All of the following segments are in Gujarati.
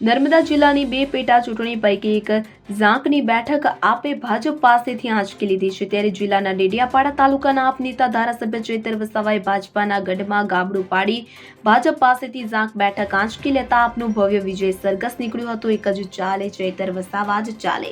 નર્મદા જિલ્લાની બે પેટા ચૂંટણી પૈકી એક ઝાંકની બેઠક આપે ભાજપ પાસેથી આંચકી લીધી છે। ત્યારે જિલ્લાના ડેડિયાપાડા તાલુકાના આપ નેતા ધારાસભ્ય ચૈતર વસાવાએ ભાજપાના ગઢમાં ગાબડું પાડી ભાજપ પાસેથી ઝાંક બેઠક આંચકી લેતા આપનું ભવ્ય વિજય સરઘસ નીકળ્યું હતું। એક જ ચાલે ચૈતર વસાવા જ ચાલે,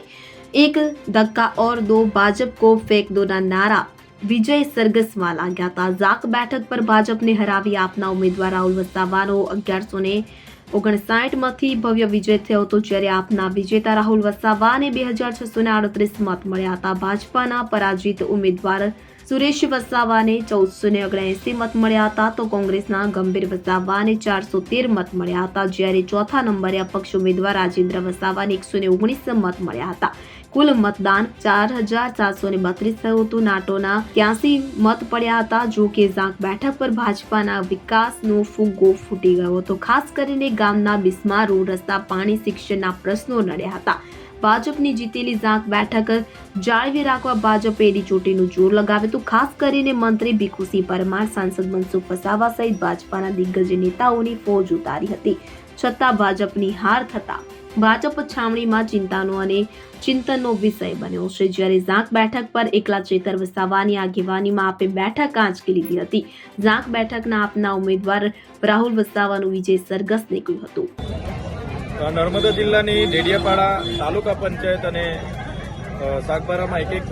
એક ધક્કા और दो भाजप को फेंक दो ना नारा વિજય સરઘસમાં લાગ્યા હતા। ઝાંક બેઠક પર ભાજપને હરાવી આપના ઉમેદવાર રાહુલ વસાવાનો 1159 મતથી ભવ્ય વિજય થયો હતો। જ્યારે આપના વિજેતા રાહુલ વસાવાને 2638 મત મળ્યા હતા। ભાજપાના પરાજિત ઉમેદવાર સુરેશ વસાવાને 1479 મત મળ્યા હતા તો કોંગ્રેસના ગંભીર વસાવાને 413 મત મળ્યા હતા। જ્યારે ચોથા નંબરે અપક્ષ ઉમેદવાર રાજેન્દ્ર વસાવાને 119 મત મળ્યા હતા। કુલ મતદાન 4732 થયું હતું। નાટોના 83 મત પડ્યા હતા। જો કે ઝાંક બેઠક પર ભાજપાના વિકાસનો ફુગ્ગો ફૂટી ગયો હતો। ખાસ કરીને ગામના બિસ્માર રોડ, રસ્તા, પાણી, શિક્ષણના પ્રશ્નો નડ્યા હતા। ભાજપની જીતેલી ઝાંક બેઠક જાળવી રાખવા ભાજપે એડી ચોટીનું જોર લગાવ્યું હતું। ખાસ કરીને મંત્રી ભીખુસિંહ પરમાર, સાંસદ મનસુખ વસાવા સહિત ભાજપાના દિગ્ગજ નેતાઓની ફોજ ઉતારી હતી। છતાં ભાજપની હાર થતા ભાજપ છાવણીમાં ચિંતાનો અને ચિંતનનો વિષય બન્યો છે। જ્યારે ઝાંક બેઠક પર એકલા ચૈતર વસાવાની આગેવાનીમાં આપે બેઠક આંચકી લીધી હતી। ઝાંક બેઠકના આપના ઉમેદવાર રાહુલ વસાવાનું વિજય સરઘસ નીકળ્યું હતું। નર્મદા જિલ્લાની ડેડિયાપાડા તાલુકા પંચાયત અને સાગબારામાં એક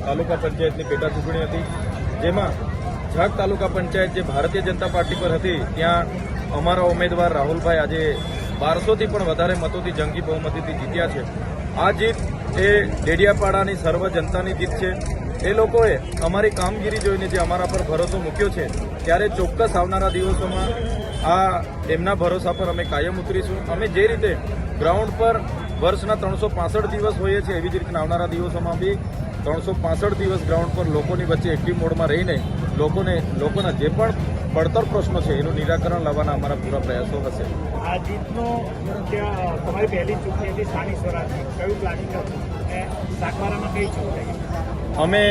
તાલુકા પંચાયતની પેટા ચૂંટણી હતી, જેમાં ઝાંક તાલુકા પંચાયત જે ભારતીય જનતા પાર્ટી પર હતી ત્યાં અમારા ઉમેદવાર રાહુલભાઈ આજે 1200થી પણ વધારે મતોથી જંગી બહુમતીથી જીત્યા છે। આ જીત એ ડેડિયાપાડાની સર્વ જનતાની જીત છે। એ લોકોએ અમારી કામગીરી જોઈને જે અમારા પર ભરોસો મૂક્યો છે, ત્યારે ચોક્કસ આવનારા દિવસોમાં આ એમના ભરોસા પર અમે કાયમ ઉતરીશું। અમે જે રીતે ગ્રાઉન્ડ પર વર્ષના 365 દિવસ હોઈએ છીએ, એવી જ રીતના આવનારા દિવસોમાં બી 365 દિવસ ગ્રાઉન્ડ પર લોકોની વચ્ચે એક્ટિવ મોડમાં રહીને લોકોના જે પણ પડતર પ્રશ્નો છે એનું નિરાકરણ લાવવાના અમારા પૂરા પ્રયાસો હશે। આ જીતનો તમારી પહેલી ચૂંટણી હતી સ્થાનિક સ્વરાજની, કયું પ્લાનિંગ હતું અને સાગબારામાં કઈ ચૂંટણી? અમે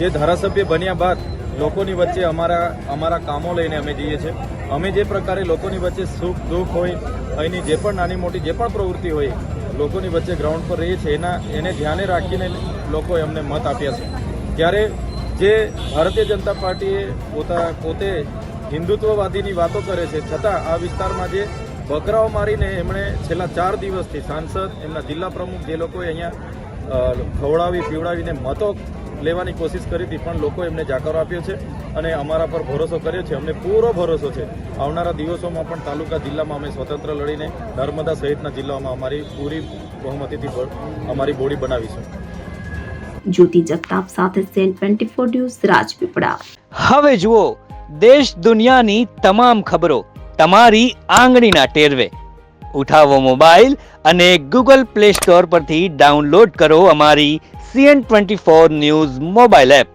જે ધારાસભ્ય બન્યા બાદ લોકોની વચ્ચે અમારા કામો લઈને અમે જઈએ છીએ। અમે જે પ્રકારે લોકોની વચ્ચે સુખ દુઃખ હોય, અહીંની જે પણ નાની મોટી જે પણ પ્રવૃત્તિ હોય, લોકોની વચ્ચે ગ્રાઉન્ડ પર રહીએ છીએ, એને ધ્યાને રાખીને લોકોએ અમને મત આપ્યા છે। ત્યારે જે ભારતીય જનતા પાર્ટીએ પોતે હિન્દુત્વવાદીની વાતો કરે છે, છતાં આ વિસ્તારમાં જે બકરાઓ મારીને એમણે છેલ્લા 4 દિવસથી સાંસદ, એમના જિલ્લા પ્રમુખ, જે લોકોએ અહીંયા ખવડાવી પીવડાવીને મતો લેવાની કોશિશ કરી હતી, પણ લોકો એમને જાકારો આપ્યો છે અને અમારા પર ભરોસો કર્યો છે। અમને પૂરો ભરોસો છે આવનારા દિવસોમાં પણ તાલુકા જિલ્લામાં અમે સ્વતંત્ર લડીને નર્મદા સહિતના જિલ્લાઓમાં અમારી પૂરી બહુમતીથી અમારી બોડી બનાવીશું। જ્યોતિ જગતાપ સાથે CN24 ન્યૂઝ રાજપીપળા। હવે જુઓ દેશ દુનિયાની તમામ ખબરો તમારી આંગળીના ટેરવે। ઉઠાવો મોબાઈલ અને Google Play Store પરથી ડાઉનલોડ કરો અમારી CN24 ન્યૂઝ મોબાઈલ એપ।